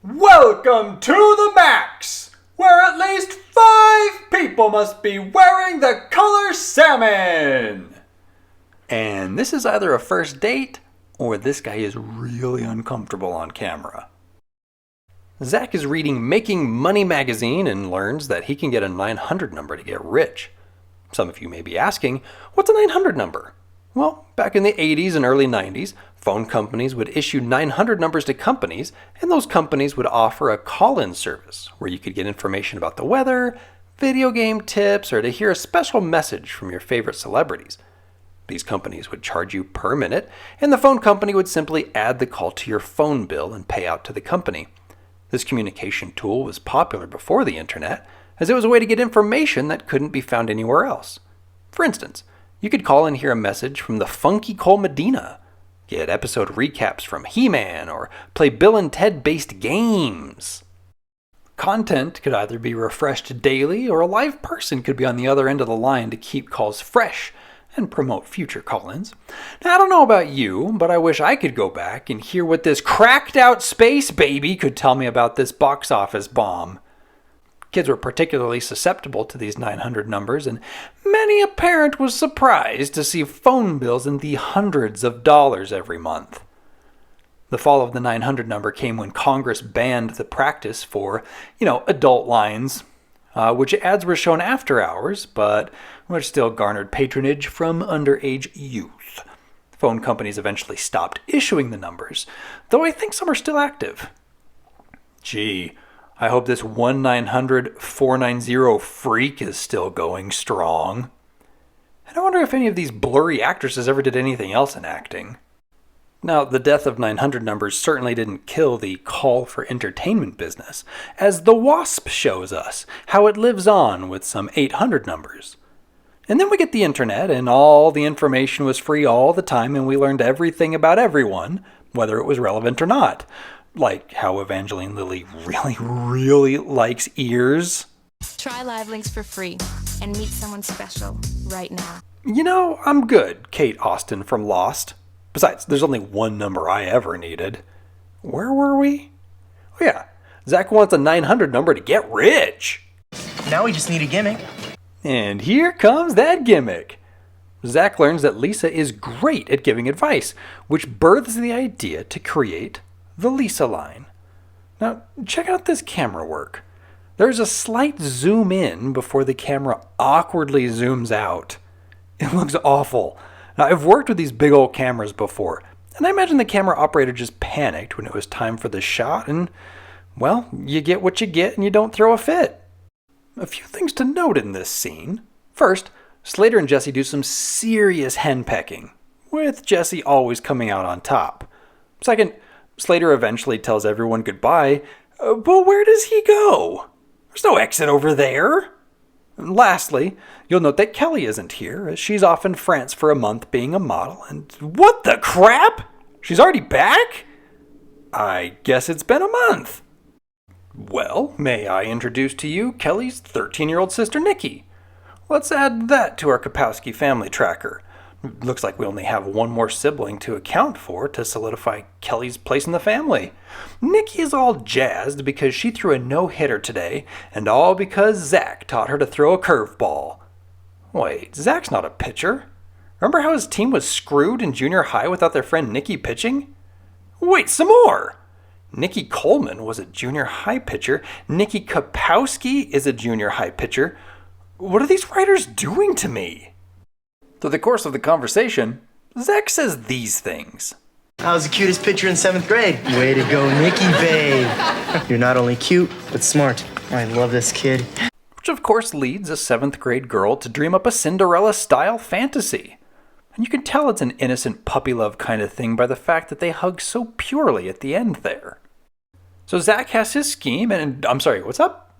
Welcome to the Max, where at least 5 people must be wearing the color salmon. And this is either a first date, or this guy is really uncomfortable on camera. Zack is reading Making Money magazine and learns that he can get a 900 number to get rich. Some of you may be asking, what's a 900 number? Well, back in the 80s and early 90s, phone companies would issue 900 numbers to companies, and those companies would offer a call-in service where you could get information about the weather, video game tips, or to hear a special message from your favorite celebrities. These companies would charge you per minute, and the phone company would simply add the call to your phone bill and pay out to the company. This communication tool was popular before the internet, as it was a way to get information that couldn't be found anywhere else. For instance, you could call and hear a message from the Funky Cole Medina, get episode recaps from He-Man, or play Bill and Ted-based games. Content could either be refreshed daily, or a live person could be on the other end of the line to keep calls fresh and promote future call-ins. Now, I don't know about you, but I wish I could go back and hear what this cracked-out space baby could tell me about this box office bomb. Kids were particularly susceptible to these 900 numbers, and many a parent was surprised to see phone bills in the hundreds of dollars every month. The fall of the 900 number came when Congress banned the practice for, adult lines, which ads were shown after hours, but which still garnered patronage from underage youth. Phone companies eventually stopped issuing the numbers, though I think some are still active. Gee, I hope this 1-900-490 freak is still going strong. And I wonder if any of these blurry actresses ever did anything else in acting. Now, the death of 900 numbers certainly didn't kill the call for entertainment business, as The Wasp shows us how it lives on with some 800 numbers. And then we get the internet, and all the information was free all the time, and we learned everything about everyone, whether it was relevant or not. Like how Evangeline Lilly really likes ears. Try Live Links for free and meet someone special right now. I'm good, Kate Austin from Lost. Besides, there's only one number I ever needed. Where were we? Oh yeah, Zack wants a 900 number to get rich. Now we just need a gimmick. And here comes that gimmick. Zack learns that Lisa is great at giving advice, which births the idea to create the Lisa line. Now, check out this camera work. There's a slight zoom in before the camera awkwardly zooms out. It looks awful. Now, I've worked with these big old cameras before, and I imagine the camera operator just panicked when it was time for the shot, and, well, you get what you get and you don't throw a fit. A few things to note in this scene. First, Slater and Jessie do some serious henpecking, with Jessie always coming out on top. Second, Slater eventually tells everyone goodbye, but where does he go? There's no exit over there. And lastly, you'll note that Kelly isn't here, as she's off in France for a month being a model, and what the crap? She's already back? I guess it's been a month. Well, may I introduce to you Kelly's 13-year-old sister Nikki? Let's add that to our Kapowski family tracker. Looks like we only have one more sibling to account for to solidify Kelly's place in the family. Nikki is all jazzed because she threw a no-hitter today, and all because Zack taught her to throw a curveball. Wait, Zack's not a pitcher. Remember how his team was screwed in junior high without their friend Nikki pitching? Wait, some more! Nikki Coleman was a junior high pitcher. Nikki Kapowski is a junior high pitcher. What are these writers doing to me? Through the course of the conversation, Zack says these things. I was the cutest pitcher in 7th grade. Way to go, Nikki, babe. You're not only cute, but smart. I love this kid. Which of course leads a 7th grade girl to dream up a Cinderella-style fantasy. And you can tell it's an innocent puppy love kind of thing by the fact that they hug so purely at the end there. So Zack has his scheme, and I'm sorry, what's up?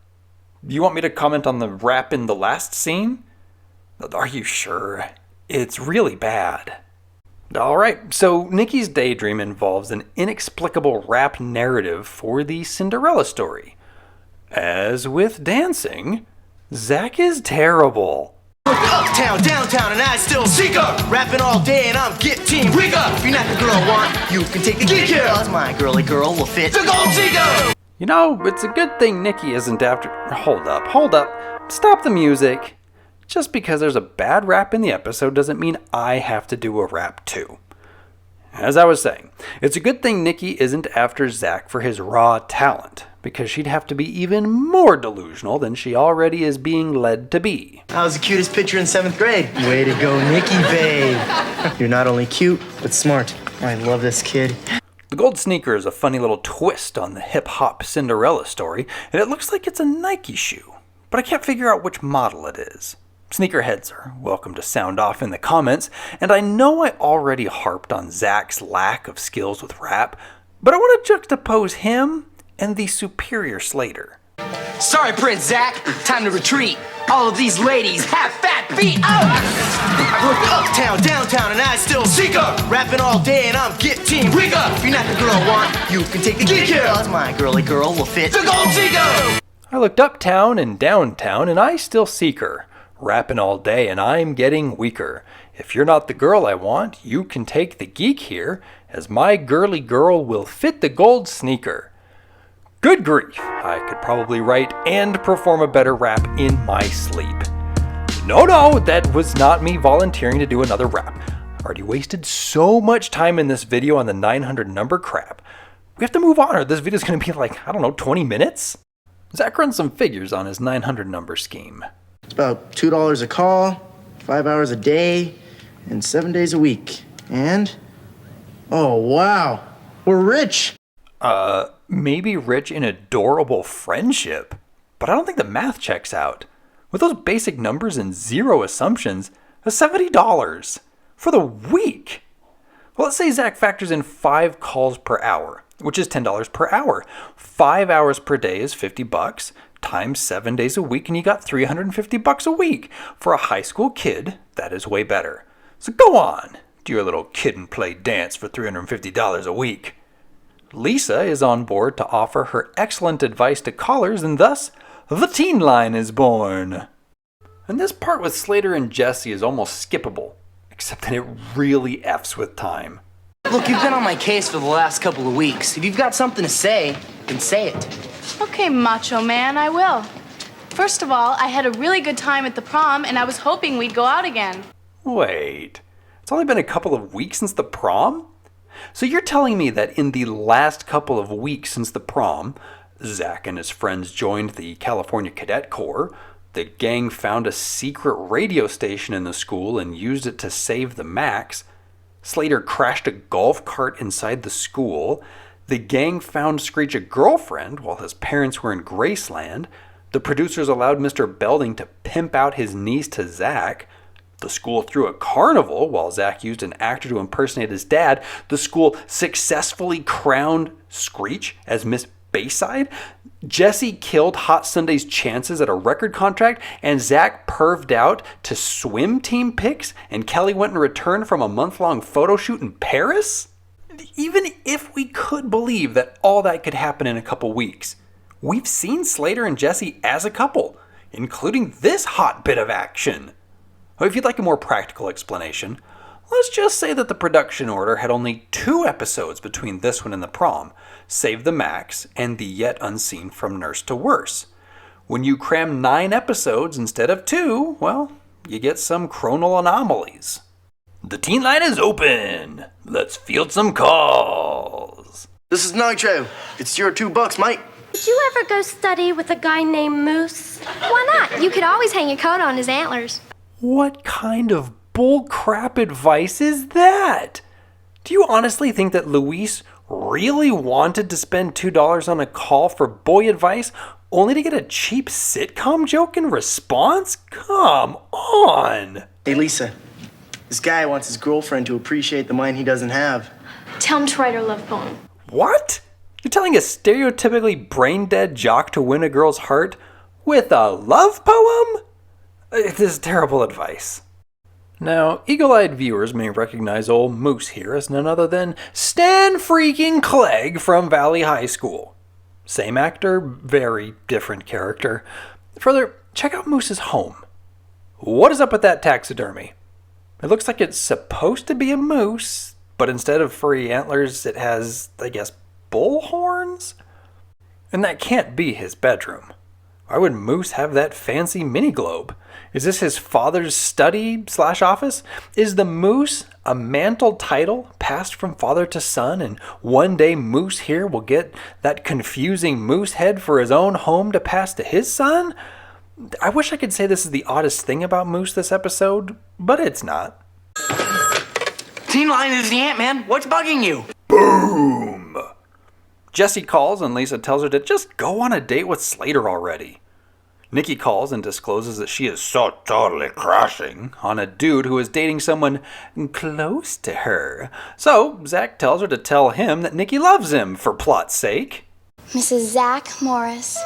You want me to comment on the rap in the last scene? Are you sure? It's really bad. Alright, so Nikki's daydream involves an inexplicable rap narrative for the Cinderella story. As with dancing, Zack is terrible. Uptown, downtown, and I still seek up. Rapping all day and I'm getting wig up. If you're not the girl I want, you can take the gig here. Cause my girly girl will fit the gold digger. You know, it's a good thing Nikki isn't after... Hold up. Stop the music. Just because there's a bad rap in the episode doesn't mean I have to do a rap too. As I was saying, it's a good thing Nikki isn't after Zack for his raw talent, because she'd have to be even more delusional than she already is being led to be. I was the cutest picture in 7th grade. Way to go, Nikki, babe. You're not only cute, but smart. I love this kid. The gold sneaker is a funny little twist on the hip-hop Cinderella story, and it looks like it's a Nike shoe, but I can't figure out which model it is. Sneakerheads are welcome to sound off in the comments, and I know I already harped on Zack's lack of skills with rap, but I want to juxtapose him and the superior Slater. Sorry, Prince Zack. Time to retreat. All of these ladies have fat feet. Oh! I work uptown, downtown, and I still seek her. Rapping all day, and I'm getting weaker. If you're not the girl I want, you can take the geek here. Cause my girly girl will fit the gold seeker. I looked uptown and downtown, and I still seek her. Rapping all day, and I'm getting weaker. If you're not the girl I want, you can take the geek here, as my girly girl will fit the gold sneaker. Good grief, I could probably write and perform a better rap in my sleep. No, that was not me volunteering to do another rap. I already wasted so much time in this video on the 900 number crap. We have to move on or this video's going to be like, 20 minutes? Zack runs some figures on his 900 number scheme. It's about $2 a call, 5 hours a day, and 7 days a week. And, oh wow, we're rich. Maybe rich in adorable friendship, but I don't think the math checks out. With those basic numbers and zero assumptions, that's $70 for the week. Well, let's say Zack factors in 5 calls per hour, which is $10 per hour. 5 hours per day is $50 times 7 days a week, and you got $350 a week. For a high school kid, that is way better. So go on, do your little kid and play dance for $350 a week. Lisa is on board to offer her excellent advice to callers, and thus, the teen line is born. And this part with Slater and Jessie is almost skippable, except that it really F's with time. Look, you've been on my case for the last couple of weeks. If you've got something to say, then say it. Okay, macho man, I will. First of all, I had a really good time at the prom, and I was hoping we'd go out again. Wait, it's only been a couple of weeks since the prom? So you're telling me that in the last couple of weeks since the prom, Zack and his friends joined the California Cadet Corps, the gang found a secret radio station in the school and used it to save the Max, Slater crashed a golf cart inside the school, the gang found Screech a girlfriend while his parents were in Graceland, the producers allowed Mr. Belding to pimp out his niece to Zack, the school threw a carnival while Zack used an actor to impersonate his dad. The school successfully crowned Screech as Miss Bayside. Jessie killed Hot Sunday's chances at a record contract, and Zack perved out to swim team pics, and Kelly went and returned from a month-long photo shoot in Paris? Even if we could believe that all that could happen in a couple weeks, we've seen Slater and Jessie as a couple, including this hot bit of action. If you'd like a more practical explanation, let's just say that the production order had only 2 episodes between this one and the prom, Save the Max and the yet unseen From Nurse to Worse. When you cram 9 episodes instead of 2, well, you get some chronal anomalies. The teen line is open. Let's field some calls. This is Nitro. It's your $2, mate. Did you ever go study with a guy named Moose? Why not? You could always hang your coat on his antlers. What kind of bullcrap advice is that? Do you honestly think that Luis really wanted to spend $2 on a call for boy advice only to get a cheap sitcom joke in response? Come on! Hey, Lisa. This guy wants his girlfriend to appreciate the mind he doesn't have. Tell him to write her love poem. What? You're telling a stereotypically brain-dead jock to win a girl's heart with a love poem? This is terrible advice. Now, eagle-eyed viewers may recognize old Moose here as none other than Stan freaking Clegg from Valley High School. Same actor, very different character. Further, check out Moose's home. What is up with that taxidermy? It looks like it's supposed to be a moose, but instead of furry antlers, it has, I guess, bull horns? And that can't be his bedroom. Why would Moose have that fancy mini globe? Is this his father's study/office? Is the Moose a mantled title passed from father to son, and one day Moose here will get that confusing moose head for his own home to pass to his son? I wish I could say this is the oddest thing about Moose this episode, but it's not. Teen Line is the Ant-Man. What's bugging you? Boom! Jessie calls and Lisa tells her to just go on a date with Slater already. Nikki calls and discloses that she is so totally crushing on a dude who is dating someone close to her. So Zack tells her to tell him that Nikki loves him, for plot's sake. Mrs. Zack Morris.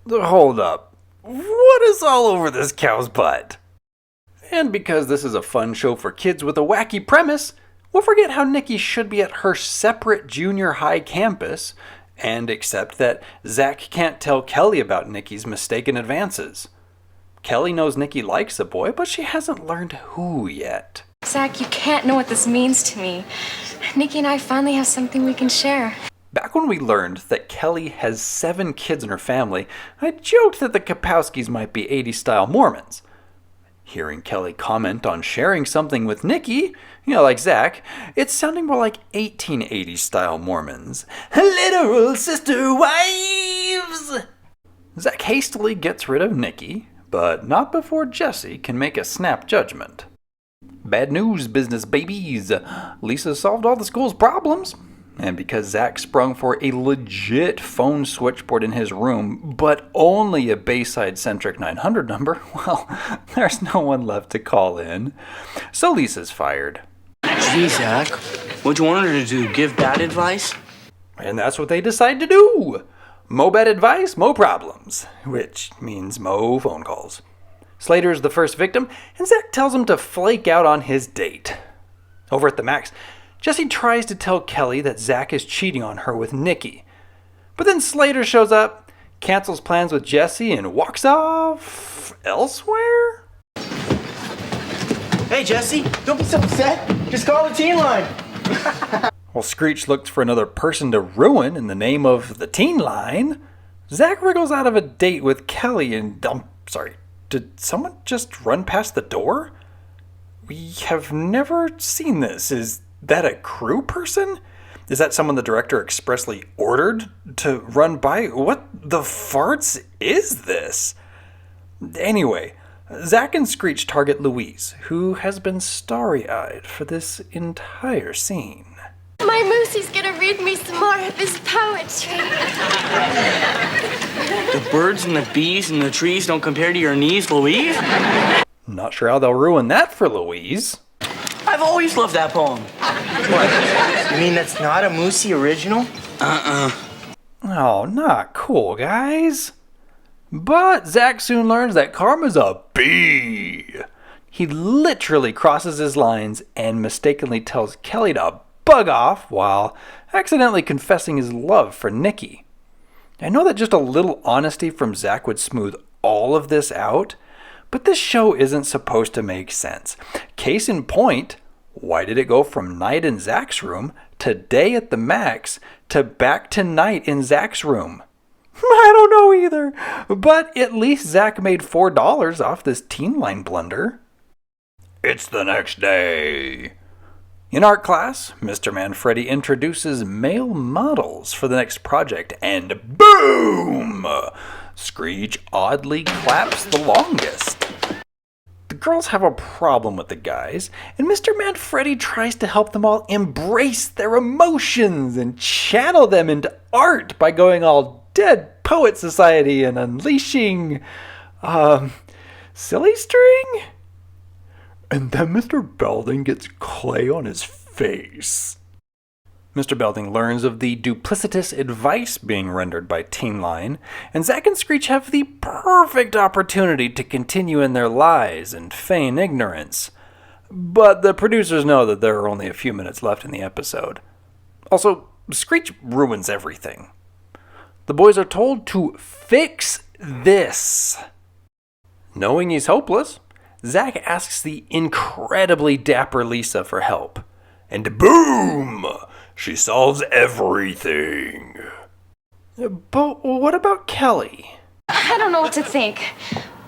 Hold up. What is all over this cow's butt? And because this is a fun show for kids with a wacky premise, we'll forget how Nikki should be at her separate junior high campus and accept that Zack can't tell Kelly about Nikki's mistaken advances. Kelly knows Nikki likes the boy, but she hasn't learned who yet. Zack, you can't know what this means to me. Nikki and I finally have something we can share. Back when we learned that Kelly has 7 kids in her family, I joked that the Kapowskis might be 80s-style Mormons. Hearing Kelly comment on sharing something with Nikki, like Zack, it's sounding more like 1880s-style Mormons. Literal sister wives! Zack hastily gets rid of Nikki, but not before Jessie can make a snap judgment. Bad news, business babies. Lisa solved all the school's problems. And because Zack sprung for a legit phone switchboard in his room, but only a Bayside-centric 900 number, well, there's no one left to call in. So Lisa's fired. Gee, Zack, what'd you want her to do? Give bad advice? And that's what they decide to do. Mo bad advice, mo problems. Which means mo phone calls. Slater's the first victim, and Zack tells him to flake out on his date. Over at the Max, Jessie tries to tell Kelly that Zack is cheating on her with Nikki. But then Slater shows up, cancels plans with Jessie, and walks off elsewhere? Hey, Jessie, don't be so upset. Just call the teen line. While Screech looks for another person to ruin in the name of the teen line, Zack wriggles out of a date with Kelly and... did someone just run past the door? We have never seen this. Is that a crew person? Is that someone the director expressly ordered to run by? What the farts is this? Anyway, Zack and Screech target Louise, who has been starry-eyed for this entire scene. My Moosey's gonna read me some more of his poetry. The birds and the bees and the trees don't compare to your knees, Louise? Not sure how they'll ruin that for Louise. I've always loved that poem. What? You mean that's not a Moosey original? Oh, not cool, guys. But Zack soon learns that Karma's a bee. He literally crosses his lines and mistakenly tells Kelly to bug off while accidentally confessing his love for Nikki. I know that just a little honesty from Zack would smooth all of this out, but this show isn't supposed to make sense. Case in point, why did it go from night in Zack's room to day at the Max to back to night in Zack's room? I don't know either, but at least Zack made $4 off this teen line blunder. It's the next day. In art class, Mr. Manfredi introduces male models for the next project, and boom! Screech oddly claps the longest. The girls have a problem with the guys, and Mr. Manfredi tries to help them all embrace their emotions and channel them into art by going all Dead Poet Society and unleashing, Silly String? And then Mr. Belding gets clay on his face. Mr. Belding learns of the duplicitous advice being rendered by Teen Line, and Zack and Screech have the perfect opportunity to continue in their lies and feign ignorance. But the producers know that there are only a few minutes left in the episode. Also, Screech ruins everything. The boys are told to fix this. Knowing he's hopeless, Zack asks the incredibly dapper Lisa for help. And boom! She solves everything. But what about Kelly? I don't know what to think.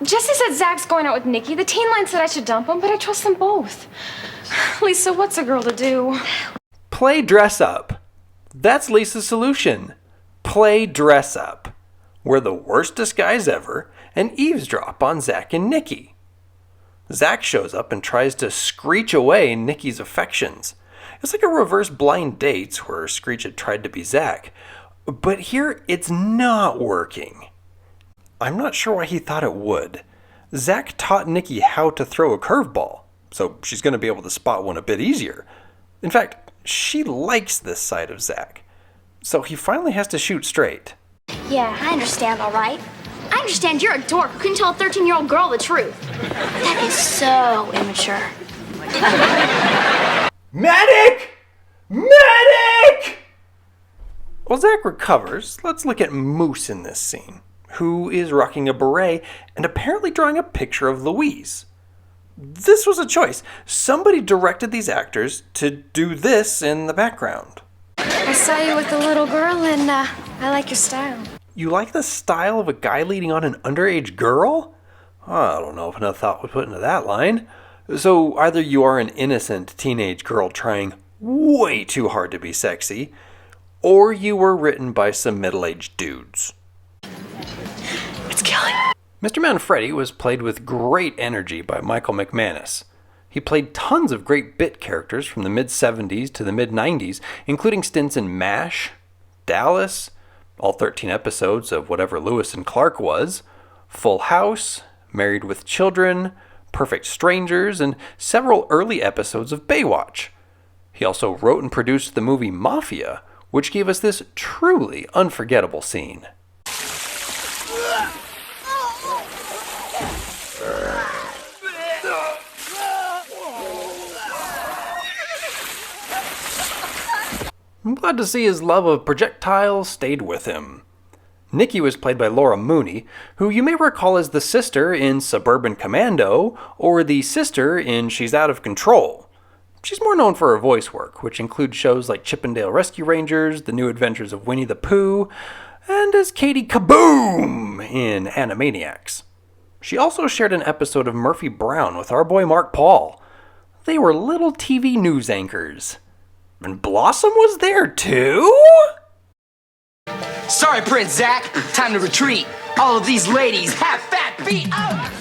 Jesse said Zach's going out with Nikki. The teen line said I should dump him, but I trust them both. Lisa, what's a girl to do? Play dress up. That's Lisa's solution. Play dress up. Wear the worst disguise ever and eavesdrop on Zach and Nikki. Zach shows up and tries to screech away Nikki's affections. It's like a reverse blind dates where Screech had tried to be Zach. But here it's not working. I'm not sure why he thought it would. Zach taught Nikki how to throw a curveball, so she's going to be able to spot one a bit easier. In fact, she likes this side of Zach. So he finally has to shoot straight. Yeah, I understand, all right. I understand you're a dork who couldn't tell a 13-year-old girl the truth. That is so immature. Medic! Medic! While Zach recovers, let's look at Moose in this scene, who is rocking a beret and apparently drawing a picture of Louise. This was a choice. Somebody directed these actors to do this in the background. I saw you with the little girl, and I like your style. You like the style of a guy leading on an underage girl? I don't know if enough thought was put into that line. So either you are an innocent teenage girl trying way too hard to be sexy, or you were written by some middle-aged dudes. It's Kelly. Mr. Manfredi was played with great energy by Michael McManus. He played tons of great bit characters from the mid-70s to the mid-90s, including stints in MASH, Dallas, all 13 episodes of whatever Lewis and Clark was, Full House, Married with Children, Perfect Strangers, and several early episodes of Baywatch. He also wrote and produced the movie Mafia, which gave us this truly unforgettable scene. I'm glad to see his love of projectiles stayed with him. Nikki was played by Laura Mooney, who you may recall as the sister in Suburban Commando or the sister in She's Out of Control. She's more known for her voice work, which includes shows like Chippendale Rescue Rangers, The New Adventures of Winnie the Pooh, and as Katie Kaboom in Animaniacs. She also shared an episode of Murphy Brown with our boy Mark Paul. They were little TV news anchors. And Blossom was there too? Sorry, Prince Zack. Time to retreat. All of these ladies have fat feet. Oh!